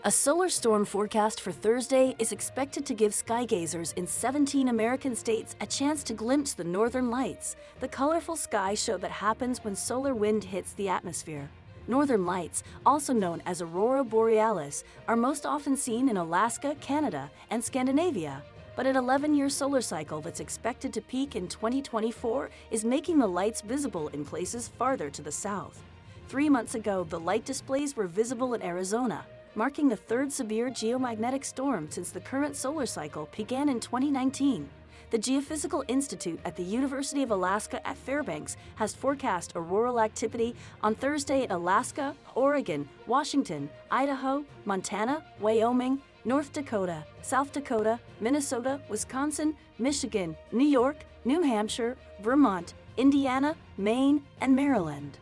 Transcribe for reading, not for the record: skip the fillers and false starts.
A solar storm forecast for Thursday is expected to give skygazers in 17 American states a chance to glimpse the northern lights, the colorful sky show that happens when solar wind hits the atmosphere. Northern lights, also known as aurora borealis, are most often seen in Alaska, Canada, and Scandinavia. But an 11-year solar cycle that's expected to peak in 2024 is making the lights visible in places farther to the south. 3 months ago, the light displays were visible in Arizona, marking the third severe geomagnetic storm since the current solar cycle began in 2019. The Geophysical Institute at the University of Alaska at Fairbanks has forecast auroral activity on Thursday in Alaska, Oregon, Washington, Idaho, Montana, Wyoming, North Dakota, South Dakota, Minnesota, Wisconsin, Michigan, New York, New Hampshire, Vermont, Indiana, Maine, and Maryland.